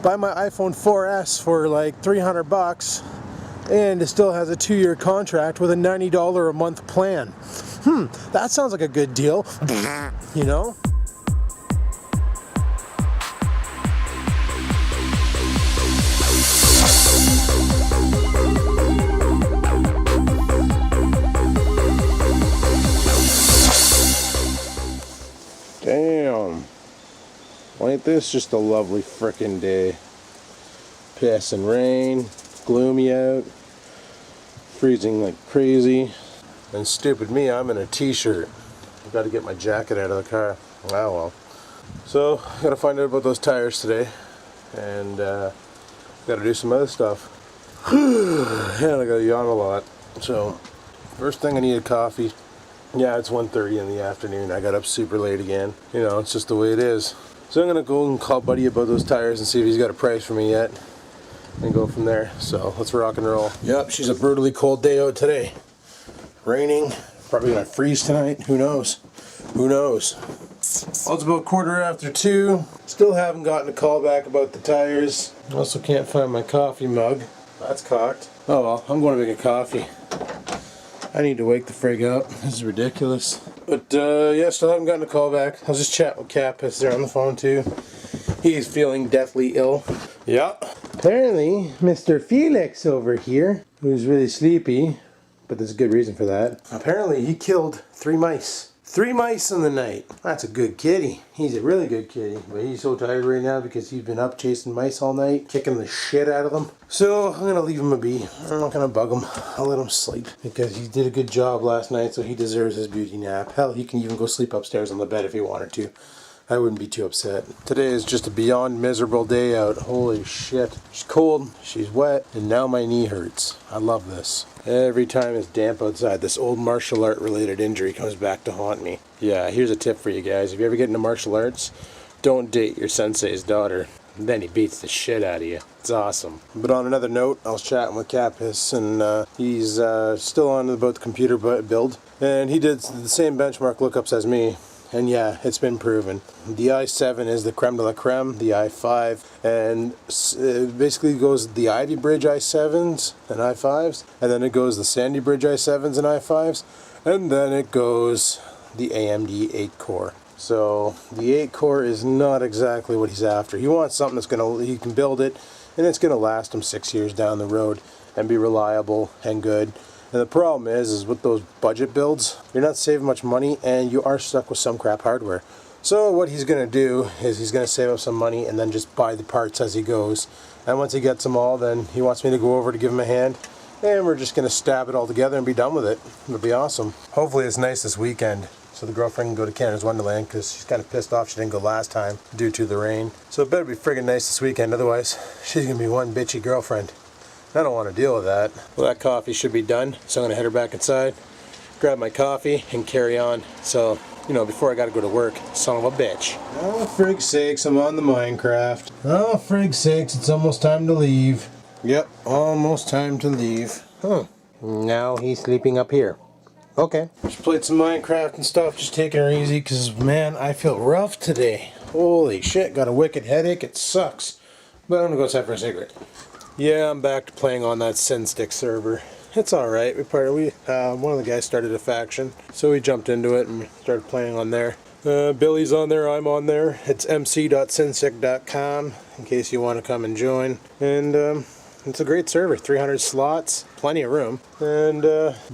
buy my iPhone 4S for like 300 bucks and it still has a 2-year contract with a $90 a month plan. That sounds like a good deal, you know? Damn. Ain't this just a lovely frickin' day? Piss and rain, gloomy out, freezing like crazy. And stupid me, I'm in a t-shirt. I've got to get my jacket out of the car. Oh well. So, gotta find out about those tires today. And gotta do some other stuff. And I gotta yawn a lot. So, first thing I need a coffee. Yeah, it's 1:30 in the afternoon. I got up super late again. You know, it's just the way it is. So I'm gonna go and call Buddy about those tires and see if he's got a price for me yet. And go from there. So let's rock and roll. Yep, she's a brutally cold day out today. Raining. Probably gonna freeze tonight. Who knows? Who knows? Well, it's about 2:15. Still haven't gotten a call back about the tires. Also can't find my coffee mug. That's cocked. Oh well, I'm going to make a coffee. I need to wake the frig up. This is ridiculous. But yeah, still haven't gotten a call back. I was just chatting with Cap. They're on the phone too. He's feeling deathly ill. Yeah. Apparently, Mr. Felix over here, who's really sleepy, but there's a good reason for that. Apparently, he killed 3 mice. 3 mice in the night. That's a good kitty. He's a really good kitty. But he's so tired right now because he's been up chasing mice all night, kicking the shit out of them. So I'm gonna leave him a be. I'm not gonna bug him. I'll let him sleep because he did a good job last night, so he deserves his beauty nap. Hell, he can even go sleep upstairs on the bed if he wanted to. I wouldn't be too upset. Today is just a beyond miserable day out. Holy shit. She's cold, she's wet, and now my knee hurts. I love this. Every time it's damp outside, this old martial art related injury comes back to haunt me. Yeah, here's a tip for you guys. If you ever get into martial arts, don't date your sensei's daughter. Then he beats the shit out of you. It's awesome. But on another note, I was chatting with Capis, and he's still on about the computer build. And he did the same benchmark lookups as me. And yeah, it's been proven. The i7 is the creme de la creme, the i5, and it basically goes the Ivy Bridge i7s and i5s, and then it goes the Sandy Bridge i7s and i5s, and then it goes the AMD 8-core. So the 8-core is not exactly what he's after. He wants something that's he can build it, and it's gonna last him 6 years down the road and be reliable and good. And the problem is with those budget builds, you're not saving much money and you are stuck with some crap hardware. So what he's going to do is he's going to save up some money and then just buy the parts as he goes. And once he gets them all, then he wants me to go over to give him a hand. And we're just going to stab it all together and be done with it. It'll be awesome. Hopefully it's nice this weekend, so the girlfriend can go to Canada's Wonderland, because she's kind of pissed off she didn't go last time due to the rain. So it better be friggin' nice this weekend, otherwise she's going to be one bitchy girlfriend. I don't want to deal with that. Well, that coffee should be done, so I'm going to head her back inside, grab my coffee, and carry on. So, you know, before I got to go to work, son of a bitch. Oh, frig's sakes, I'm on the Minecraft. Oh, frig's sakes, it's almost time to leave. Yep, almost time to leave. Huh. Now he's sleeping up here. Okay. Just played some Minecraft and stuff, just taking her easy, because, man, I feel rough today. Holy shit, got a wicked headache, it sucks. But I'm going to go outside for a cigarette. Yeah, I'm back to playing on that SinStick server. It's alright. One of the guys started a faction, so we jumped into it and started playing on there. Billy's on there, I'm on there. It's mc.sinstick.com in case you want to come and join. And it's a great server, 300 slots, plenty of room. And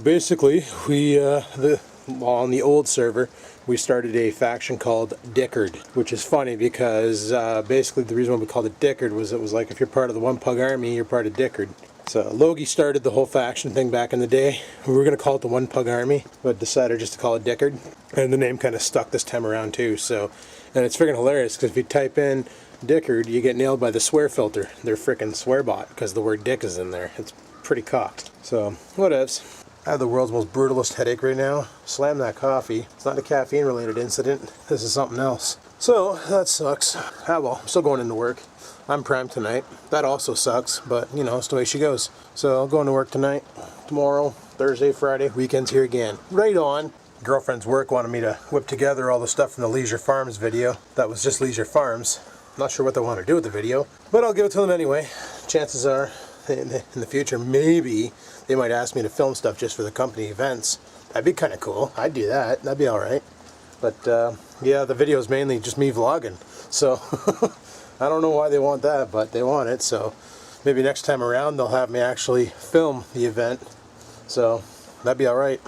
basically, on the old server, we started a faction called Dickard, which is funny because basically the reason why we called it Dickard was it was like if you're part of the One Pug Army, you're part of Dickard. So Logie started the whole faction thing back in the day. We were going to call it the One Pug Army, but decided just to call it Dickard. And the name kind of stuck this time around too. So, and it's freaking hilarious because if you type in Dickard, you get nailed by the swear filter. They're freaking swear bot because the word dick is in there. It's pretty cocked. So, whatevs. I have the world's most brutalist headache right now. Slam that coffee. It's not a caffeine related incident. This is something else. So, that sucks. Ah well, I'm still going into work. I'm primed tonight. That also sucks, but you know, it's the way she goes. So I'll go into work tonight, tomorrow, Thursday, Friday, weekends here again. Right on. Girlfriend's work wanted me to whip together all the stuff from the Leisure Farms video. That was just Leisure Farms. not sure what they want to do with the video, but I'll give it to them anyway. Chances are in the future, maybe they might ask me to film stuff just for the company events. That'd be kind of cool. I'd do that. That'd be alright. But yeah, the video is mainly just me vlogging. So I don't know why they want that, but they want it. So maybe next time around they'll have me actually film the event. So that'd be alright.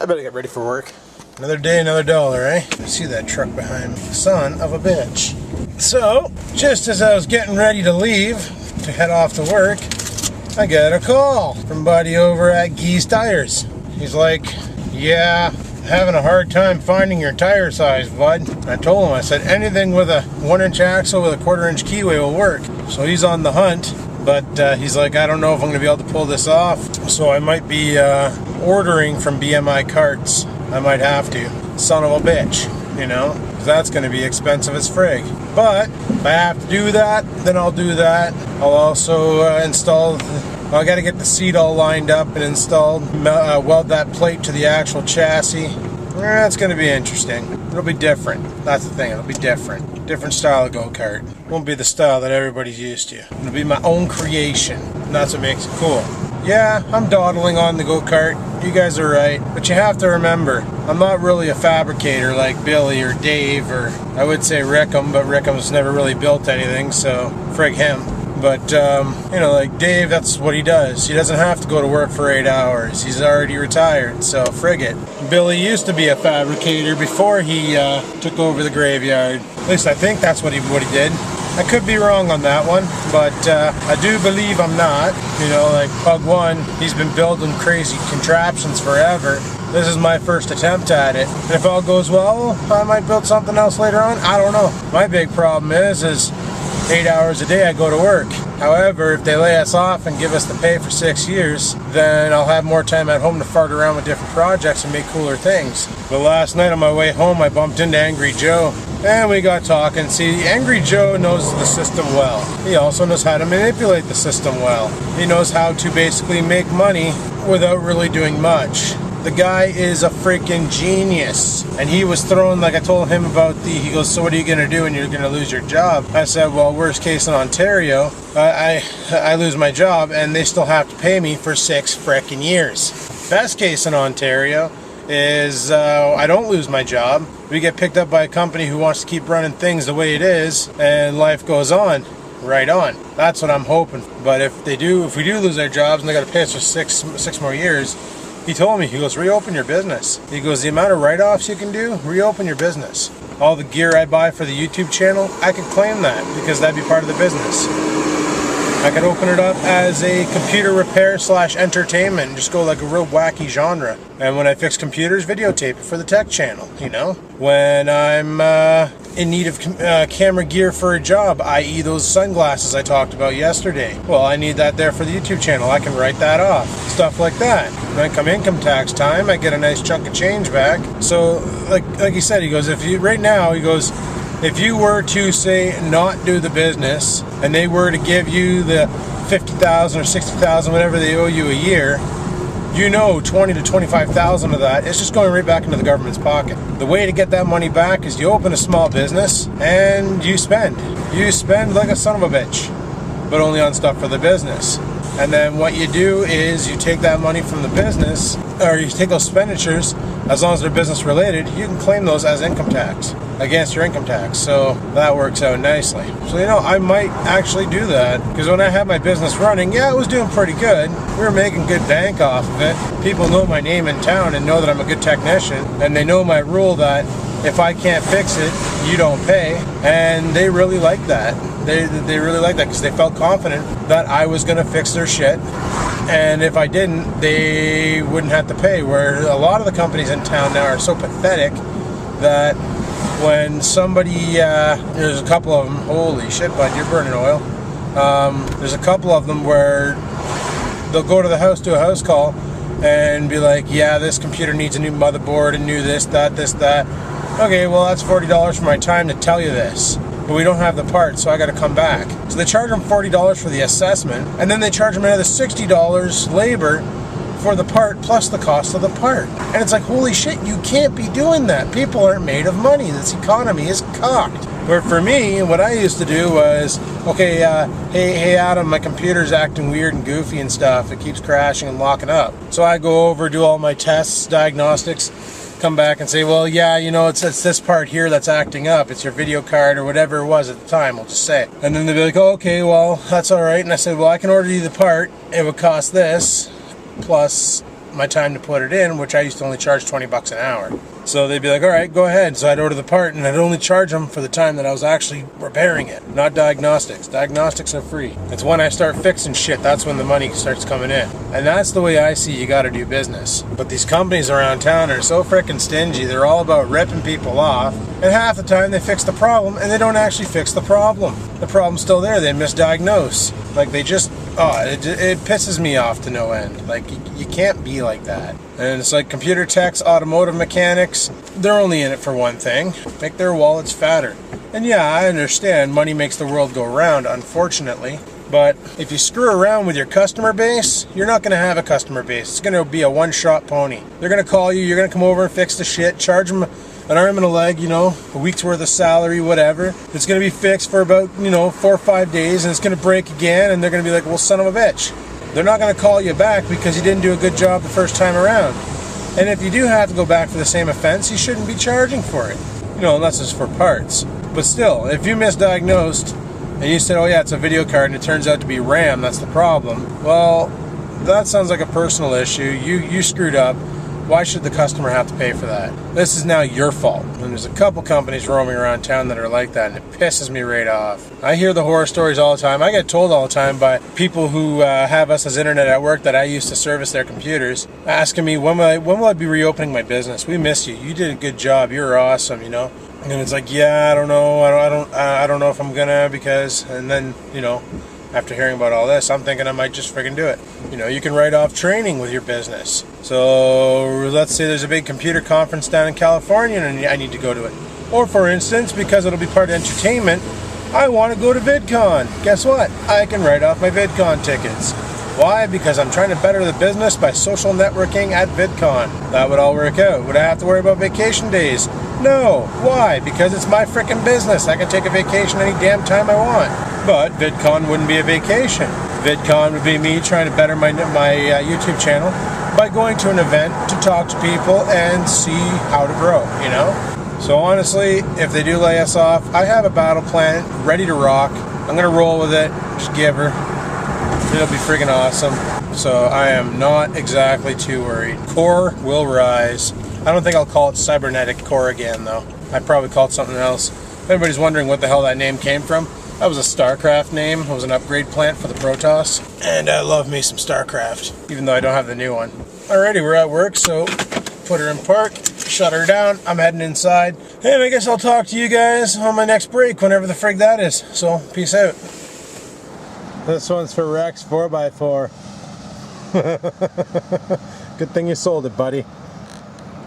I better get ready for work. Another day, another dollar, eh? I see that truck behind me. Son of a bitch. So, just as I was getting ready to leave, to head off to work, I got a call from buddy over at Gee's Tires. He's like, yeah, having a hard time finding your tire size, bud. I told him, I said, anything with a 1-inch axle with a 1/4-inch keyway will work. So he's on the hunt, but he's like, I don't know if I'm going to be able to pull this off. So I might be ordering from BMI Carts. I might have to. Son of a bitch, you know, because that's going to be expensive as frig. But if I have to do that, then I'll do that. I'll also install, well, I got to get the seat all lined up and installed, weld that plate to the actual chassis. That's going to be interesting. It'll be different. That's the thing, it'll be different. Different style of go-kart. Won't be the style that everybody's used to. It'll be my own creation, and that's what makes it cool. Yeah, I'm dawdling on the go-kart. You guys are right. But you have to remember, I'm not really a fabricator like Billy or Dave, or I would say Rickham, but Rickham's never really built anything, so frig him. But, you know, like Dave, that's what he does. He doesn't have to go to work for 8 hours. He's already retired, so frig it. Billy used to be a fabricator before he took over the graveyard. At least I think that's what he did. I could be wrong on that one, but I do believe I'm not. You know, like Pug One, he's been building crazy contraptions forever. This is my first attempt at it. And if all goes well, I might build something else later on. I don't know. My big problem is 8 hours a day I go to work. However, if they lay us off and give us the pay for 6 years, then I'll have more time at home to fart around with different projects and make cooler things. But last night on my way home, I bumped into Angry Joe. And we got talking. See, Angry Joe knows the system well. He also knows how to manipulate the system well. He knows how to basically make money without really doing much. The guy is a freaking genius. And he was throwing, like I told him about he goes, so what are you going to do when you're going to lose your job? I said, well, worst case in Ontario, I lose my job and they still have to pay me for 6 freaking years. Best case in Ontario is I don't lose my job. We get picked up by a company who wants to keep running things the way it is, and life goes on. Right on. That's what I'm hoping. But if we do lose our jobs and they got to pay us for six more years, he told me, he goes, reopen your business. He goes, the amount of write-offs you can do, reopen your business. All the gear I buy for the YouTube channel, I could claim that because that'd be part of the business. I could open it up as a computer repair / entertainment and just go like a real wacky genre. And when I fix computers, videotape it for the tech channel, you know? When I'm in need of camera gear for a job, i.e. those sunglasses I talked about yesterday. Well, I need that there for the YouTube channel. I can write that off. Stuff like that. When I come income tax time, I get a nice chunk of change back. So, like he said, he goes, if you were to, say, not do the business, and they were to give you the $50,000 or $60,000, whatever they owe you a year, you know $20,000 to $25,000 of that is just going right back into the government's pocket. The way to get that money back is you open a small business and you spend. You spend like a son of a bitch, but only on stuff for the business. And then what you do is you take that money from the business, or you take those expenditures, as long as they're business related, you can claim those as income tax against your income tax. So that works out nicely. So, you know, I might actually do that, because when I had my business running, yeah, it was doing pretty good. We were making good bank off of it. People know my name in town and know that I'm a good technician, and they know my rule that if I can't fix it, you don't pay. And they really like that. They really like that because they felt confident that I was going to fix their shit. And if I didn't, they wouldn't have to pay. Where a lot of the companies in town now are so pathetic that when somebody, there's a couple of them, holy shit, bud, you're burning oil. There's a couple of them where they'll go to the house, do a house call, and be like, yeah, this computer needs a new motherboard and new this, that. Okay, well, that's $40 for my time to tell you this. But we don't have the part, so I got to come back. So they charge them $40 for the assessment, and then they charge them another $60 labor for the part plus the cost of the part. And it's like, holy shit, you can't be doing that. People aren't made of money. This economy is cocked. Where for me, what I used to do was, okay, hey Adam, my computer's acting weird and goofy and stuff. It keeps crashing and locking up. So I go over, do all my tests, diagnostics, come back and say, well, yeah, you know, it's this part here that's acting up. It's your video card or whatever it was at the time, we'll just say. And then they'd be like, oh, okay, well, that's all right. And I said, well, I can order you the part. It would cost this, plus my time to put it in, which I used to only charge 20 bucks an hour. So they'd be like, all right, go ahead. So I'd order the part, and I'd only charge them for the time that I was actually repairing it, not diagnostics. Diagnostics are free. It's when I start fixing shit, that's when the money starts coming in. And that's the way I see you gotta do business. But these companies around town are so freaking stingy. They're all about ripping people off, and half the time they fix the problem, and they don't actually fix the problem. The problem's still there, they misdiagnose. Like they just, it pisses me off to no end. Like, you can't be like that. And it's like computer techs, automotive mechanics, they're only in it for one thing, make their wallets fatter. And yeah, I understand money makes the world go round, unfortunately. But if you screw around with your customer base, you're not going to have a customer base. It's going to be a one-shot pony. They're going to call you, you're going to come over and fix the shit, charge them an arm and a leg, you know, a week's worth of salary, whatever. It's going to be fixed for about, 4 or 5 days, and it's going to break again, and they're going to be like, well, son of a bitch. They're not going to call you back because you didn't do a good job the first time around. And if you do have to go back for the same offense, you shouldn't be charging for it. Unless it's for parts. But still, if you misdiagnosed and you said, oh yeah, it's a video card and it turns out to be RAM, that's the problem. Well, that sounds like a personal issue. You screwed up. Why should the customer have to pay for that? This is now your fault. And there's a couple companies roaming around town that are like that, and it pisses me right off. I hear the horror stories all the time. I get told all the time by people who have us as internet at work that I used to service their computers, asking me, when will I be reopening my business? We miss you. You did a good job. You were awesome, And it's like, yeah, I don't know. I don't know if I'm gonna, because, and then, after hearing about all this, I'm thinking I might just friggin' do it. You can write off training with your business. So let's say there's a big computer conference down in California and I need to go to it. Or for instance, because it'll be part of entertainment, I want to go to VidCon. Guess what? I can write off my VidCon tickets. Why? Because I'm trying to better the business by social networking at VidCon. That would all work out. Would I have to worry about vacation days? No. Why? Because it's my frickin' business. I can take a vacation any damn time I want. But VidCon wouldn't be a vacation. VidCon would be me trying to better my YouTube channel by going to an event to talk to people and see how to grow, So honestly, if they do lay us off, I have a battle plan ready to rock. I'm going to roll with it. Just give her. It'll be friggin' awesome. So I am not exactly too worried. Core will rise. I don't think I'll call it Cybernetic Core again, though. I'd probably call it something else. If anybody's wondering what the hell that name came from, that was a StarCraft name. It was an upgrade plant for the Protoss. And I love me some StarCraft, even though I don't have the new one. Alrighty, we're at work, so put her in park, shut her down. I'm heading inside. And I guess I'll talk to you guys on my next break, whenever the frig that is. So, peace out. This one's for Rex 4x4. Good thing you sold it, buddy.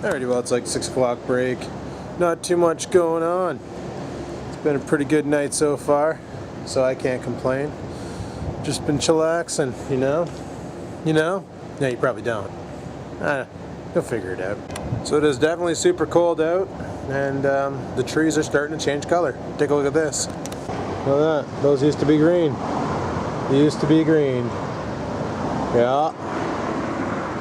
Alrighty, well, it's like 6 o'clock break. Not too much going on. It's been a pretty good night so far, so I can't complain. Just been chillaxing, No, you probably don't. You'll figure it out. So it is definitely super cold out, and the trees are starting to change color. Take a look at this. Look at that. Those used to be green. They used to be green. Yeah.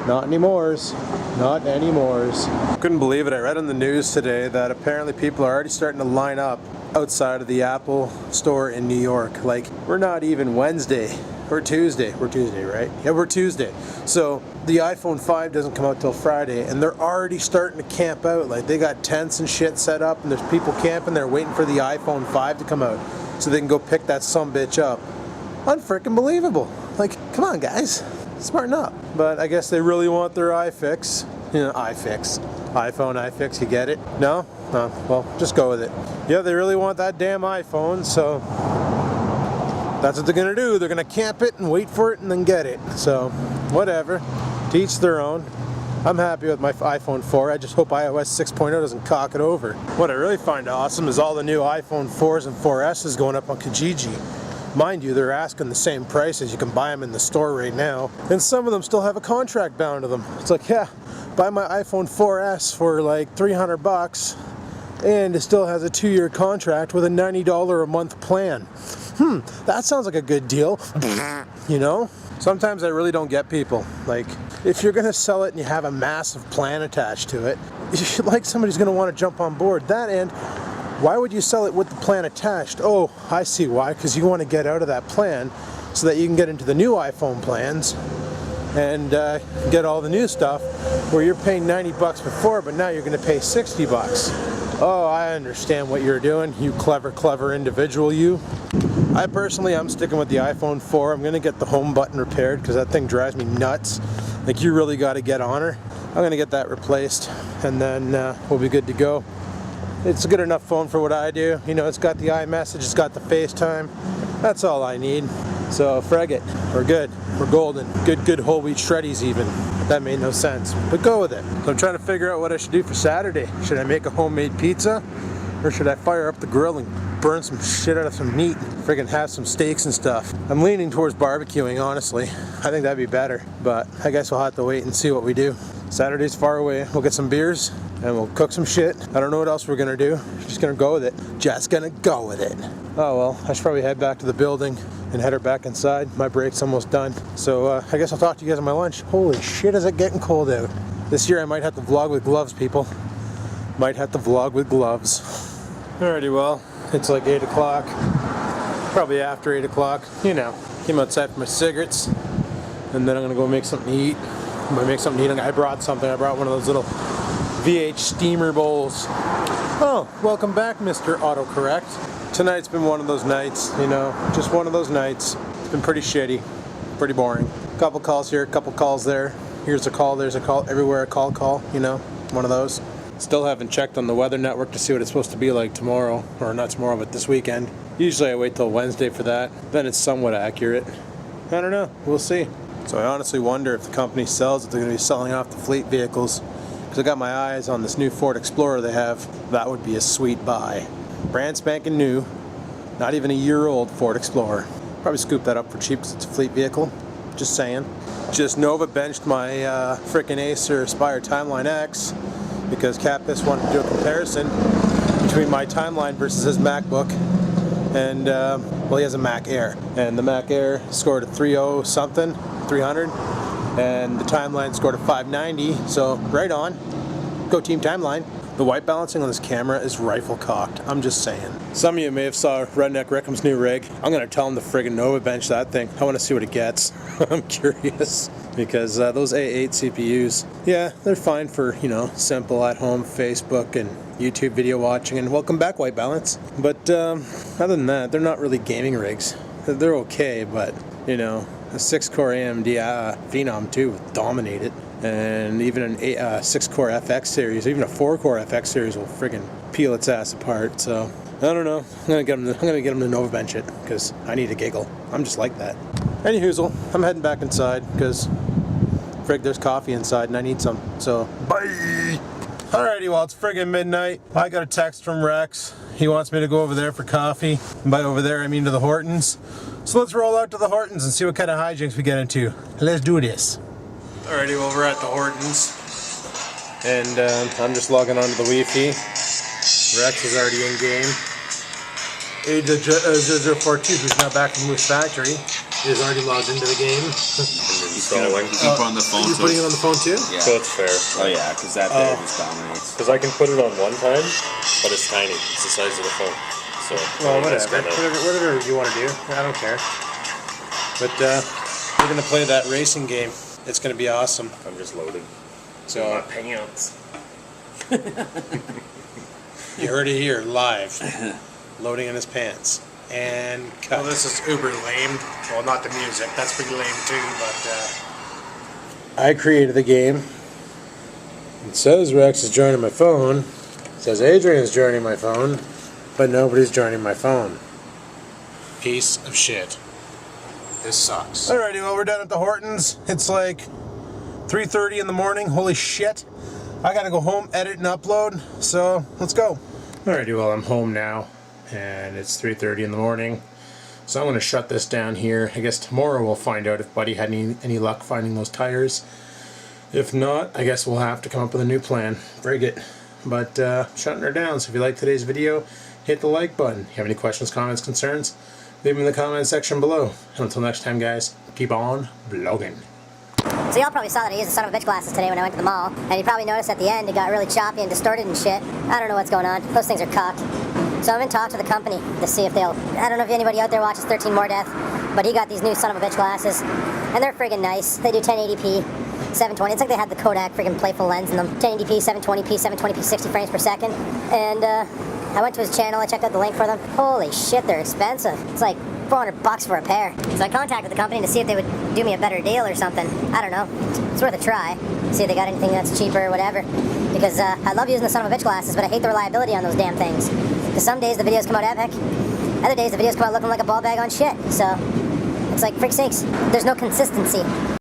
Not anymores. Not anymores. Couldn't believe it. I read on the news today that apparently people are already starting to line up outside of the Apple store in New York. Like, we're not even Wednesday. We're Tuesday. We're Tuesday, right? Yeah, we're Tuesday. So the iPhone 5 doesn't come out till Friday, and they're already starting to camp out. Like, they got tents and shit set up, and there's people camping there waiting for the iPhone 5 to come out so they can go pick that sumbitch up. Unfrickin' believable. Like, come on, guys. Smarten up. But I guess they really want their iFix. iPhone iFix, you get it? No? No, well, just go with it. Yeah, they really want that damn iPhone, so that's what they're gonna do. They're gonna camp it and wait for it and then get it. So, whatever. To each their own. I'm happy with my iPhone 4. I just hope iOS 6.0 doesn't cock it over. What I really find awesome is all the new iPhone 4s and 4S's going up on Kijiji. Mind you, they're asking the same price as you can buy them in the store right now. And some of them still have a contract bound to them. It's like, yeah, buy my iPhone 4S for like 300 bucks And it still has a 2-year contract with a $90 a month plan. That sounds like a good deal. You know? Sometimes I really don't get people. Like, if you're gonna sell it and you have a massive plan attached to it, like somebody's gonna want to jump on board. That and why would you sell it with the plan attached? Oh, I see why. Because you want to get out of that plan so that you can get into the new iPhone plans and get all the new stuff where you're paying $90 before, but now you're going to pay $60. Oh, I understand what you're doing, you clever individual, you. I personally, I'm sticking with the iPhone 4. I'm going to get the home button repaired because that thing drives me nuts. Like, you really got to get on her. I'm going to get that replaced, and then we'll be good to go. It's a good enough phone for what I do. You know, it's got the iMessage, it's got the FaceTime. That's all I need. So, frag it. We're good. We're golden. Good whole wheat shreddies even. That made no sense, but go with it. So I'm trying to figure out what I should do for Saturday. Should I make a homemade pizza? Or should I fire up the grill and burn some shit out of some meat? Friggin' have some steaks and stuff. I'm leaning towards barbecuing, honestly. I think that'd be better, but I guess we'll have to wait and see what we do. Saturday's far away. We'll get some beers and we'll cook some shit. I don't know what else we're gonna do. Just gonna go with it. Just gonna go with it. Oh well, I should probably head back to the building and head her back inside. My break's almost done. So I guess I'll talk to you guys on my lunch. Holy shit, is it getting cold out. This year I might have to vlog with gloves, people. Might have to vlog with gloves. Alrighty, well, it's like 8 o'clock. Probably after 8 o'clock. You know, came outside for my cigarettes. And then I'm gonna go make something to eat. I'm gonna make something to eat. I brought something. I brought one of those little VH steamer bowls. Oh, welcome back, Mr. Autocorrect. Tonight's been one of those nights, you know, just one of those nights. It's been pretty shitty, pretty boring. Couple calls here, couple calls there. Here's a call, there's a call, everywhere a call, you know, one of those. Still haven't checked on the weather network to see what it's supposed to be like tomorrow, or not tomorrow, but this weekend. Usually I wait till Wednesday for that, then it's somewhat accurate. I don't know, we'll see. So I honestly wonder if the company sells it, they're going to be selling off the fleet vehicles. Because I got my eyes on this new Ford Explorer they have. That would be a sweet buy. Brand spanking new, not even a year old Ford Explorer. Probably scoop that up for cheap because it's a fleet vehicle. Just saying. Just Nova benched my frickin' Acer Aspire Timeline X because Capis wanted to do a comparison between my Timeline versus his MacBook. And, well, he has a Mac Air. And the Mac Air scored a 3.0 something, 300. And the Timeline scored a 590, so right on. Go Team Timeline. The white balancing on this camera is rifle cocked. I'm just saying. Some of you may have saw Redneck Rickham's new rig. I'm gonna tell him to friggin' Nova bench that thing. I wanna see what it gets. I'm curious. Because those A8 CPUs, yeah, they're fine for, you know, simple at-home Facebook and YouTube video watching, and welcome back, white balance. But other than that, they're not really gaming rigs. They're okay, but, you know, a 6-core AMD Phenom 2 would dominate it. And even an 6-core FX series, even a 4-core FX series will friggin' peel its ass apart. So I don't know. I'm gonna get him to Nova bench it because I need a giggle. I'm just like that. Anyhoozle, I'm heading back inside because frig, there's coffee inside and I need some. So bye. Alrighty, well, it's friggin' midnight. I got a text from Rex. He wants me to go over there for coffee. And by over there, I mean to the Hortons. So let's roll out to the Hortons and see what kind of hijinks we get into. Let's do this. Alrighty, well, we're at the Hortons. And I'm just logging onto the Wi-Fi. Rex is already in game. A042, who's not back from Moose Factory, is already logged into the game. So, like, you can put on the phone. You're putting it on the phone too? Yeah. So it's fair. Oh yeah, because that there just dominates. Because I can put it on one time, but it's tiny. It's the size of the phone. So well, whatever you want to do. I don't care. But we're gonna play that racing game. It's gonna be awesome. I'm just loaded. So my pants. You heard it here live. Loading in his pants. And cut. Well, this is uber lame. Well, not the music. That's pretty lame too, but I created the game. It says Rex is joining my phone. It says Adrian is joining my phone. But nobody's joining my phone. piece of shit. This sucks. Alrighty, well, we're done at the Hortons. It's like 3:30 in the morning. Holy shit. I gotta go home, edit, and upload. So, let's go. Alrighty, well, I'm home now. And it's 3:30 in the morning. So I'm going to shut this down here. I guess tomorrow we'll find out if Buddy had any luck finding those tires. If not, I guess we'll have to come up with a new plan. Brig it. but shutting her down. So if you like today's video, hit the like button. If you have any questions, comments, concerns, leave them in the comment section below. And until next time, guys, keep on vlogging. So y'all probably saw that I used the son of a bitch glasses today when I went to the mall, and you probably noticed at the end it got really choppy and distorted and shit. I don't know what's going on. Those things are cocked. So I'm in talks with the company to see if they'll... I don't know if anybody out there watches 13 More Death, but he got these new son of a bitch glasses, and they're friggin' nice. They do 1080p, 720. It's like they had the Kodak friggin' playful lens in them. 1080p, 720p, 720p, 60 frames per second. And I went to his channel, I checked out the link for them. Holy shit, they're expensive. It's like $400 for a pair. So I contacted the company to see if they would do me a better deal or something. I don't know. It's worth a try. See if they got anything that's cheaper or whatever. Because I love using the son of a bitch glasses, but I hate the reliability on those damn things. Because some days the videos come out epic, other days the videos come out looking like a ball bag on shit. So it's like, frick sakes, there's no consistency.